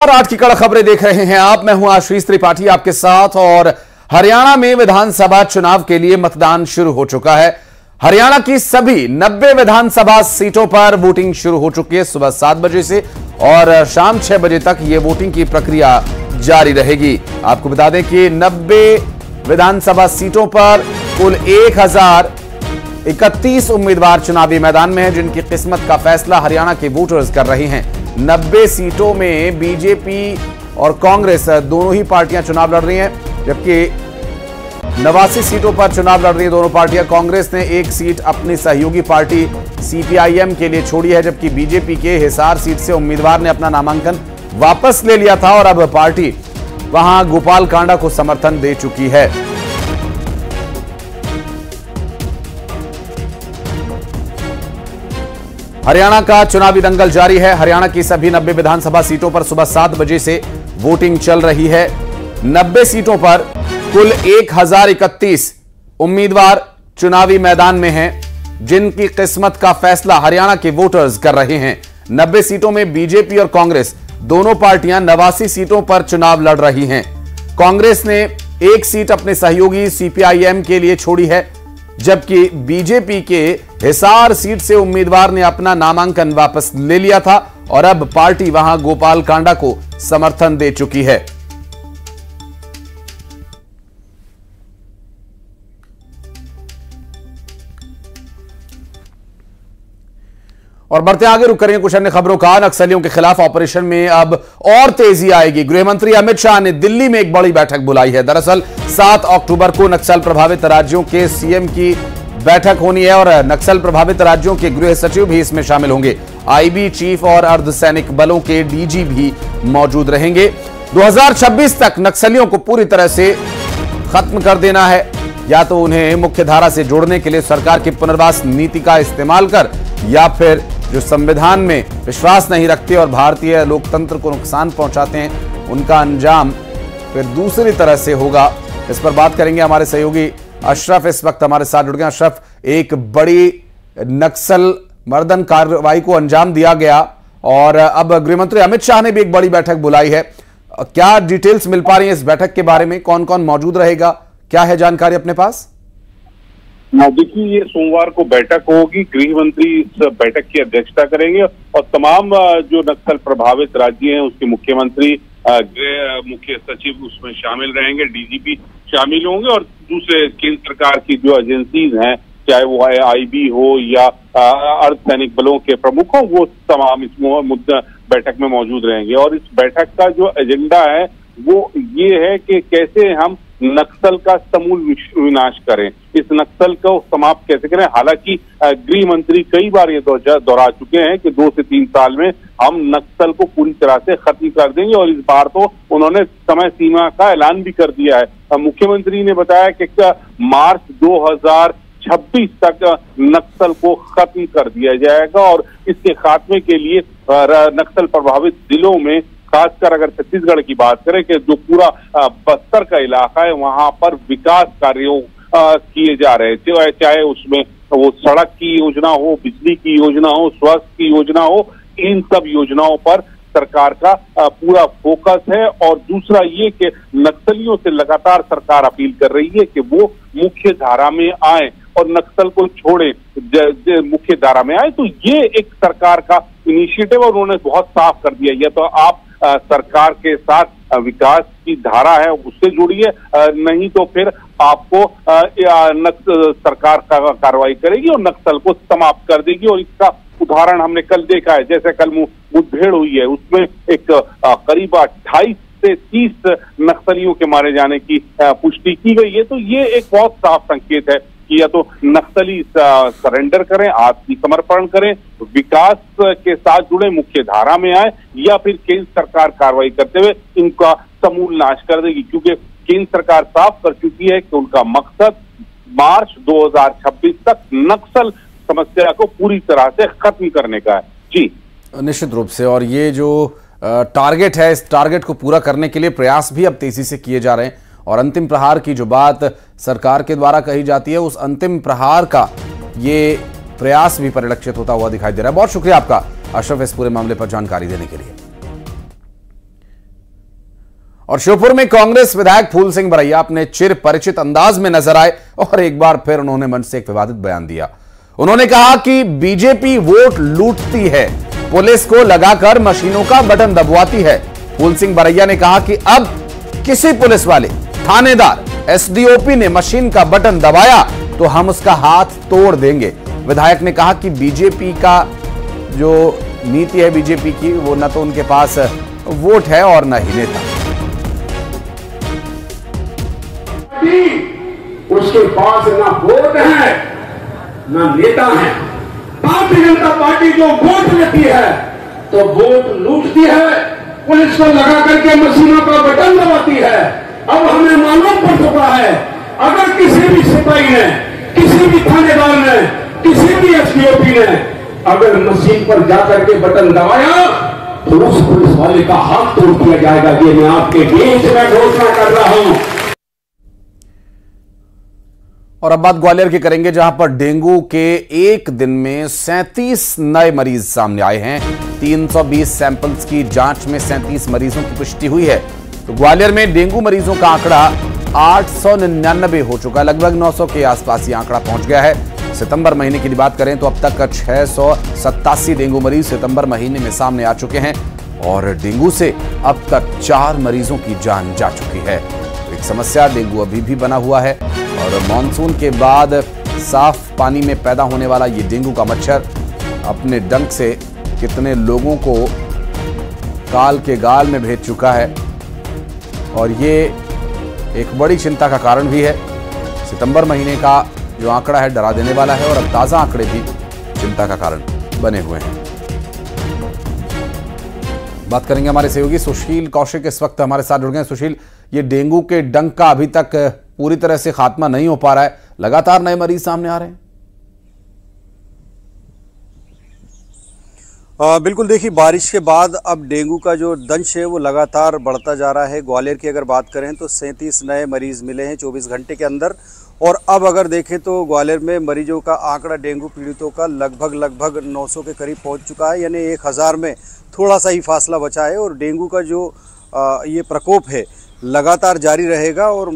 रात की कड़क खबरें देख रहे हैं आप। मैं हूं आशीष त्रिपाठी आपके साथ। और हरियाणा में विधानसभा चुनाव के लिए मतदान शुरू हो चुका है। हरियाणा की सभी 90 विधानसभा सीटों पर वोटिंग शुरू हो चुकी है सुबह 7 बजे से और शाम 6 बजे तक यह वोटिंग की प्रक्रिया जारी रहेगी। आपको बता दें कि 90 विधानसभा सीटों पर कुल 1031 उम्मीदवार चुनावी मैदान में हैं, जिनकी किस्मत का फैसला हरियाणा के वोटर्स कर रहे हैं। 90 सीटों में बीजेपी और कांग्रेस दोनों ही पार्टियां चुनाव लड़ रही हैं, जबकि 89 सीटों पर चुनाव लड़ रही है दोनों पार्टियां। कांग्रेस ने एक सीट अपनी सहयोगी पार्टी सीपीआईएम के लिए छोड़ी है, जबकि बीजेपी के हिसार सीट से उम्मीदवार ने अपना नामांकन वापस ले लिया था और अब पार्टी वहां गोपाल कांडा को समर्थन दे चुकी है। हरियाणा का चुनावी दंगल जारी है। हरियाणा की सभी 90 विधानसभा सीटों पर सुबह 7 बजे से वोटिंग चल रही है। 90 सीटों पर कुल 1031 उम्मीदवार चुनावी मैदान में हैं, जिनकी किस्मत का फैसला हरियाणा के वोटर्स कर रहे हैं। 90 सीटों में बीजेपी और कांग्रेस दोनों पार्टियां 89 सीटों पर चुनाव लड़ रही हैं। कांग्रेस ने एक सीट अपने सहयोगी सीपीआईएम के लिए छोड़ी है, जबकि बीजेपी के हिसार सीट से उम्मीदवार ने अपना नामांकन वापस ले लिया था और अब पार्टी वहां गोपाल कांडा को समर्थन दे चुकी है। और बढ़ते आगे रुक करेंगे कुछ अन्य खबरों का। नक्सलियों के खिलाफ ऑपरेशन में अब और तेजी आएगी। गृहमंत्री अमित शाह ने दिल्ली में एक बड़ी बैठक बुलाई है। दरअसल 7 अक्टूबर को नक्सल प्रभावित राज्यों के सीएम की बैठक होनी है और नक्सल प्रभावित राज्यों के गृह सचिव भी इसमें शामिल होंगे। आईबी चीफ और अर्धसैनिक बलों के डीजी भी मौजूद रहेंगे। 2026 तक नक्सलियों को पूरी तरह से खत्म कर देना है, या तो उन्हें मुख्य धारा से जोड़ने के लिए सरकार की पुनर्वास नीति का इस्तेमाल कर, या फिर जो संविधान में विश्वास नहीं रखते और भारतीय लोकतंत्र को नुकसान पहुंचाते हैं, उनका अंजाम फिर दूसरी तरह से होगा। इस पर बात करेंगे। हमारे सहयोगी अशरफ इस वक्त हमारे साथ जुड़ गए। अशरफ, एक बड़ी नक्सल मर्दन कार्रवाई को अंजाम दिया गया और अब गृहमंत्री अमित शाह ने भी एक बड़ी बैठक बुलाई है। क्या डिटेल्स मिल पा रही है इस बैठक के बारे में? कौन कौन मौजूद रहेगा, क्या है जानकारी अपने पास? देखिए, ये सोमवार को बैठक होगी। गृह मंत्री इस बैठक की अध्यक्षता करेंगे और तमाम जो नक्सल प्रभावित राज्य हैं उसके मुख्यमंत्री, गृह मुख्य सचिव उसमें शामिल रहेंगे, डीजीपी शामिल होंगे और दूसरे केंद्र सरकार की जो एजेंसीज हैं, चाहे वो आईबी हो या अर्धसैनिक बलों के प्रमुख हो, वो तमाम इस मुद्दा बैठक में मौजूद रहेंगे। और इस बैठक का जो एजेंडा है वो ये है कि कैसे हम नक्सल का समूल विनाश करें, इस नक्सल को समाप्त कैसे करें। हालांकि गृह मंत्री कई बार ये दोहरा चुके हैं कि 2 से 3 साल में हम नक्सल को पूरी तरह से खत्म कर देंगे और इस बार तो उन्होंने समय सीमा का ऐलान भी कर दिया है। मुख्यमंत्री ने बताया कि मार्च 2026 तक नक्सल को खत्म कर दिया जाएगा और इसके खात्मे के लिए नक्सल प्रभावित जिलों में, खासकर अगर छत्तीसगढ़ की बात करें कि जो पूरा बस्तर का इलाका है, वहां पर विकास कार्यों किए जा रहे हैं, चाहे उसमें वो सड़क की योजना हो, बिजली की योजना हो, स्वास्थ्य की योजना हो, इन सब योजनाओं पर सरकार का पूरा फोकस है। और दूसरा ये कि नक्सलियों से लगातार सरकार अपील कर रही है कि वो मुख्य धारा में आए और नक्सल को छोड़े, मुख्य धारा में आए। तो ये एक सरकार का इनिशिएटिव और उन्होंने बहुत साफ कर दिया। ये तो आप सरकार के साथ विकास की धारा है उससे जुड़िए, नहीं तो फिर आपको सरकार कार्रवाई करेगी और नक्सल को समाप्त कर देगी। और इसका उदाहरण हमने कल देखा है, जैसे कल मुठभेड़ हुई है, उसमें एक करीब 28 से 30 नक्सलियों के मारे जाने की पुष्टि की गई है। तो ये एक बहुत साफ संकेत है कि या तो नक्सली सरेंडर करें, आत्मसमर्पण करें, विकास के साथ जुड़े, मुख्य धारा में आए, या फिर केंद्र सरकार कार्रवाई करते हुए इनका समूल नाश कर देगी। क्योंकि केंद्र सरकार साफ कर चुकी है कि उनका मकसद मार्च 2026 तक नक्सल समस्या को पूरी तरह से खत्म करने का है। जी निश्चित रूप से। और ये जो टारगेट है, इस टारगेट को पूरा करने के लिए प्रयास भी अब तेजी से किए जा रहे हैं और अंतिम प्रहार की जो बात सरकार के द्वारा कही जाती है, उस अंतिम प्रहार का ये प्रयास भी परिलक्षित होता हुआ दिखाई दे रहा है। बहुत शुक्रिया आपका अशरफ इस पूरे मामले पर जानकारी देने के लिए। और श्योपुर में कांग्रेस विधायक फूल सिंह बरैया अपने चिर परिचित अंदाज में नजर आए और एक बार फिर उन्होंने मंच से एक विवादित बयान दिया। उन्होंने कहा कि बीजेपी वोट लूटती है, पुलिस को लगाकर मशीनों का बटन दबवाती है। फूल सिंह बरैया ने कहा कि अब किसी पुलिस वाले, थानेदार, एसडीओपी ने मशीन का बटन दबाया तो हम उसका हाथ तोड़ देंगे। विधायक ने कहा कि बीजेपी का जो नीति है बीजेपी की, वो न तो उनके पास वोट है और न ही नेता। उसके पास ना वोट है ना नेता है। भारतीय जनता पार्टी जो वोट लेती है तो वोट लूटती है, पुलिस को लगा करके मशीनों का बटन दबाती है। अब हमें मालूम पड़ चुका है, अगर किसी भी सिपाही ने, किसी भी थानेदार ने, किसी भी एसडीओपी ने अगर मशीन पर जाकर के बटन दबाया तो उस पुलिस वाले का हाथ तोड़ दिया जाएगा। ये मैं आपके बीच में घोषणा कर रहा हूं। और अब बात ग्वालियर की करेंगे, जहां पर डेंगू के एक दिन में 37 नए मरीज सामने आए हैं। 320 सैंपल्स की जांच में 37 मरीजों की पुष्टि हुई है। तो ग्वालियर में डेंगू मरीजों का आंकड़ा 899 हो चुका है। लगभग 900 के आसपास ये आंकड़ा पहुंच गया है। सितंबर महीने की बात करें तो अब तक 687 डेंगू मरीज सितंबर महीने में सामने आ चुके हैं और डेंगू से अब तक 4 मरीजों की जान जा चुकी है। एक समस्या डेंगू अभी भी बना हुआ है और मानसून के बाद साफ पानी में पैदा होने वाला ये डेंगू का मच्छर अपने डंक से कितने लोगों को काल के गाल में भेज चुका है और ये एक बड़ी चिंता का कारण भी है। सितंबर महीने का जो आंकड़ा है डरा देने वाला है और अब ताजा आंकड़े भी चिंता का कारण बने हुए हैं। बात करेंगे हमारे सहयोगी सुशील कौशिक इस वक्त हमारे साथ जुड़ गए हैं। सुशील, ये डेंगू के डंक का अभी तक पूरी तरह से खात्मा नहीं हो पा रहा है, लगातार नए मरीज सामने आ रहे हैं। बिल्कुल, देखिए बारिश के बाद अब डेंगू का जो दंश है वो लगातार बढ़ता जा रहा है। ग्वालियर की अगर बात करें तो 37 नए मरीज मिले हैं 24 घंटे के अंदर और अब अगर देखें तो ग्वालियर में मरीजों का आंकड़ा डेंगू पीड़ितों का लगभग 900 के करीब पहुंच चुका है, यानी 1000 में थोड़ा सा ही फासला बचा है। और डेंगू का जो ये प्रकोप है लगातार जारी रहेगा और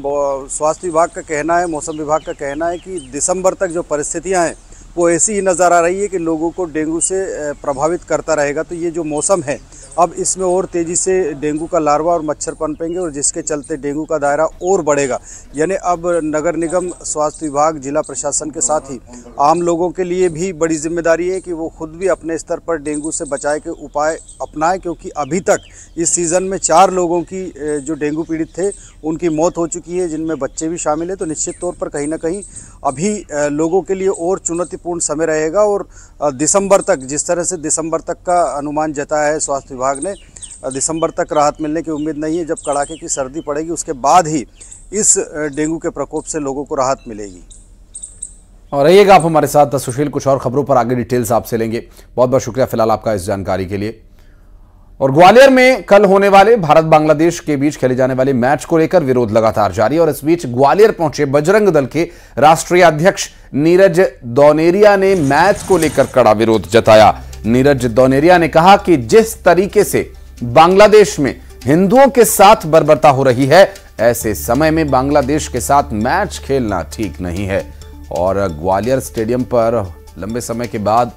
स्वास्थ्य विभाग का कहना है, मौसम विभाग का कहना है कि दिसंबर तक जो परिस्थितियां हैं वो ऐसी ही नज़र आ रही है कि लोगों को डेंगू से प्रभावित करता रहेगा। तो ये जो मौसम है अब इसमें और तेज़ी से डेंगू का लार्वा और मच्छर पनपेंगे और जिसके चलते डेंगू का दायरा और बढ़ेगा। यानी अब नगर निगम, स्वास्थ्य विभाग, जिला प्रशासन के साथ ही आम लोगों के लिए भी बड़ी जिम्मेदारी है कि वो खुद भी अपने स्तर पर डेंगू से बचाव के उपाय अपनाएं, क्योंकि अभी तक इस सीज़न में 4 लोगों की जो डेंगू पीड़ित थे उनकी मौत हो चुकी है, जिनमें बच्चे भी शामिल है। तो निश्चित तौर पर कहीं ना कहीं अभी लोगों के लिए और चुनौतीपूर्ण समय रहेगा और दिसंबर तक, जिस तरह से दिसंबर तक का अनुमान जताया है स्वास्थ्य विभाग ने, दिसंबर तक राहत मिलने की उम्मीद नहीं है। जब कड़ाके की सर्दी पड़ेगी उसके बाद ही इस डेंगू के प्रकोप से लोगों को राहत मिलेगी। और रहिएगा आप हमारे साथ सुशील, कुछ और खबरों पर आगे डिटेल्स आपसे लेंगे। बहुत बहुत शुक्रिया फिलहाल आपका इस जानकारी के लिए। और ग्वालियर में कल होने वाले भारत बांग्लादेश के बीच खेले जाने वाले मैच को लेकर विरोध लगातार जारी और इस बीच ग्वालियर पहुंचे बजरंग दल के राष्ट्रीय अध्यक्ष नीरज दौनेरिया ने मैच को लेकर कड़ा विरोध जताया। नीरज दौनेरिया ने कहा कि जिस तरीके से बांग्लादेश में हिंदुओं के साथ बर्बरता हो रही है, ऐसे समय में बांग्लादेश के साथ मैच खेलना ठीक नहीं है। और ग्वालियर स्टेडियम पर लंबे समय के बाद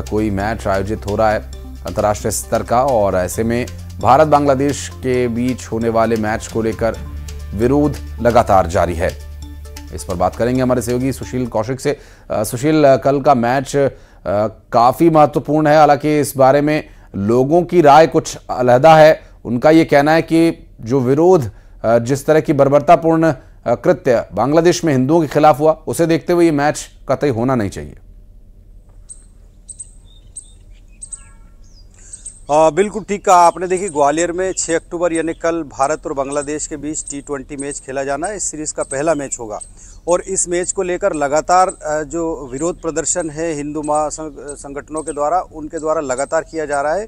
कोई मैच आयोजित हो रहा है अंतर्राष्ट्रीय स्तर का और ऐसे में भारत बांग्लादेश के बीच होने वाले मैच को लेकर विरोध लगातार जारी है। इस पर बात करेंगे हमारे सहयोगी सुशील कौशिक से। सुशील, कल का मैच काफी महत्वपूर्ण है, हालांकि इस बारे में लोगों की राय कुछ अलहदा है। उनका ये कहना है कि जो विरोध, जिस तरह की बर्बरतापूर्ण कृत्य बांग्लादेश में हिंदुओं के खिलाफ हुआ, उसे देखते हुए ये मैच कतई होना नहीं चाहिए। बिल्कुल ठीक कहा आपने। देखिए ग्वालियर में 6 अक्टूबर यानी कल भारत और बांग्लादेश के बीच T20 मैच खेला जाना है। इस सीरीज़ का पहला मैच होगा और इस मैच को लेकर लगातार जो विरोध प्रदर्शन है हिंदू संगठनों के द्वारा, उनके द्वारा लगातार किया जा रहा है।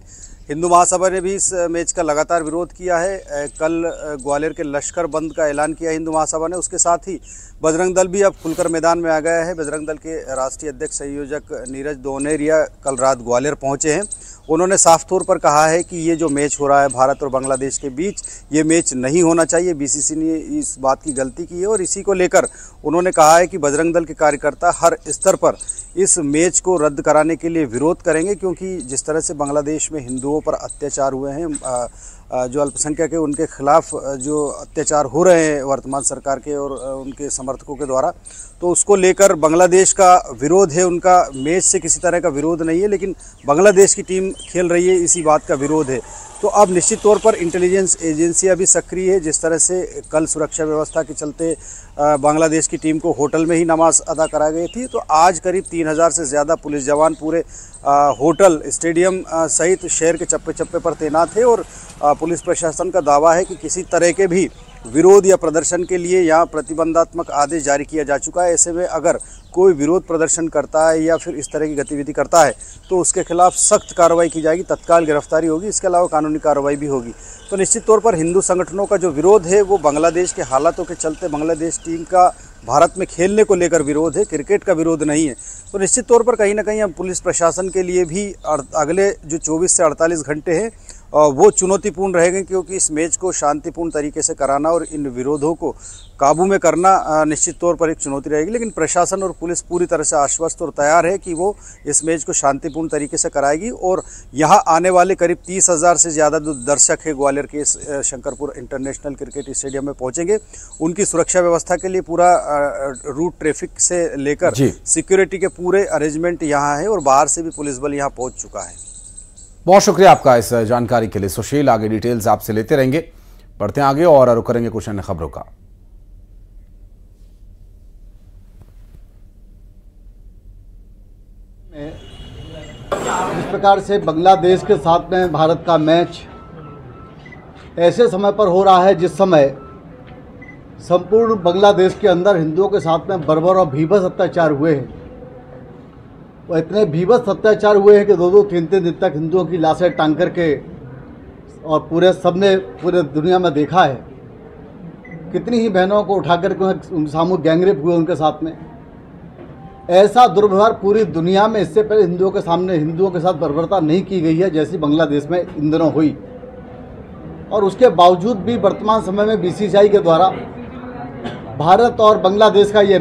हिंदू महासभा ने भी इस मैच का लगातार विरोध किया है। कल ग्वालियर के लश्कर बंद का ऐलान किया हिंदू महासभा ने। उसके साथ ही बजरंग दल भी अब खुलकर मैदान में आ गया है। बजरंग दल के राष्ट्रीय अध्यक्ष संयोजक नीरज दौनेरिया कल रात ग्वालियर पहुंचे हैं उन्होंने साफ तौर पर कहा है कि ये जो मैच हो रहा है भारत और बांग्लादेश के बीच, ये मैच नहीं होना चाहिए। बीसीसी ने इस बात की गलती की है और इसी को लेकर उन्होंने कहा है कि बजरंग दल के कार्यकर्ता हर स्तर पर इस मैच को रद्द कराने के लिए विरोध करेंगे, क्योंकि जिस तरह से बांग्लादेश में हिंदुओं पर अत्याचार हुए हैं, जो अल्पसंख्यक है उनके खिलाफ जो अत्याचार हो रहे हैं वर्तमान सरकार के और उनके समर्थकों के द्वारा, तो उसको लेकर बांग्लादेश का विरोध है। उनका मैच से किसी तरह का विरोध नहीं है, लेकिन बांग्लादेश की टीम खेल रही है इसी बात का विरोध है। तो अब निश्चित तौर पर इंटेलिजेंस एजेंसियां भी सक्रिय है। जिस तरह से कल सुरक्षा व्यवस्था के चलते बांग्लादेश की टीम को होटल में ही नमाज अदा कराई गई थी, तो आज करीब 3000 से ज़्यादा पुलिस जवान पूरे होटल, स्टेडियम सहित शहर के चप्पे चप्पे पर तैनात है। और पुलिस प्रशासन का दावा है कि किसी तरह के भी विरोध या प्रदर्शन के लिए यहाँ प्रतिबंधात्मक आदेश जारी किया जा चुका है। ऐसे में अगर कोई विरोध प्रदर्शन करता है या फिर इस तरह की गतिविधि करता है तो उसके खिलाफ सख्त कार्रवाई की जाएगी, तत्काल गिरफ्तारी होगी, इसके अलावा कानूनी कार्रवाई भी होगी। तो निश्चित तौर पर हिंदू संगठनों का जो विरोध है वो बांग्लादेश के हालातों के चलते बांग्लादेश टीम का भारत में खेलने को लेकर विरोध है, क्रिकेट का विरोध नहीं है। तो निश्चित तौर पर कहीं ना कहीं अब पुलिस प्रशासन के लिए भी अगले जो 24 से 48 घंटे हैं वो चुनौतीपूर्ण रहेंगे, क्योंकि इस मैच को शांतिपूर्ण तरीके से कराना और इन विरोधों को काबू में करना निश्चित तौर पर एक चुनौती रहेगी। लेकिन प्रशासन और पुलिस पूरी तरह से आश्वस्त और तैयार है कि वो इस मैच को शांतिपूर्ण तरीके से कराएगी। और यहाँ आने वाले करीब 30,000 से ज़्यादा जो दर्शक है ग्वालियर के इस शंकरपुर इंटरनेशनल क्रिकेट स्टेडियम में पहुँचेंगे, उनकी सुरक्षा व्यवस्था के लिए पूरा रूट ट्रैफिक से लेकर सिक्योरिटी के पूरे अरेंजमेंट यहाँ है और बाहर से भी पुलिस बल यहाँ पहुँच चुका है। बहुत शुक्रिया आपका इस जानकारी के लिए सुशील। आगे डिटेल्स आपसे लेते रहेंगे। बढ़ते हैं आगे और रुख करेंगे कुछ अन्य खबरों का। जिस प्रकार से बांग्लादेश के साथ में भारत का मैच ऐसे समय पर हो रहा है जिस समय संपूर्ण बांग्लादेश के अंदर हिंदुओं के साथ में बर्बर और भीभत्स अत्याचार हुए हैं। वो इतने भीभत्स अत्याचार हुए हैं कि 2-2, 3-3 दिन तक हिंदुओं की लाशें टांग करके और पूरे दुनिया में देखा है। कितनी ही बहनों को उठा करके सामूहिक गैंगरेप हुए उनके साथ में। ऐसा दुर्व्यवहार पूरी दुनिया में इससे पहले हिंदुओं के साथ बर्बरता नहीं की गई है जैसी बांग्लादेश में इन दिनों हुई। और उसके बावजूद भी वर्तमान समय में बीसीसीआई के द्वारा भारत और बांग्लादेश का ये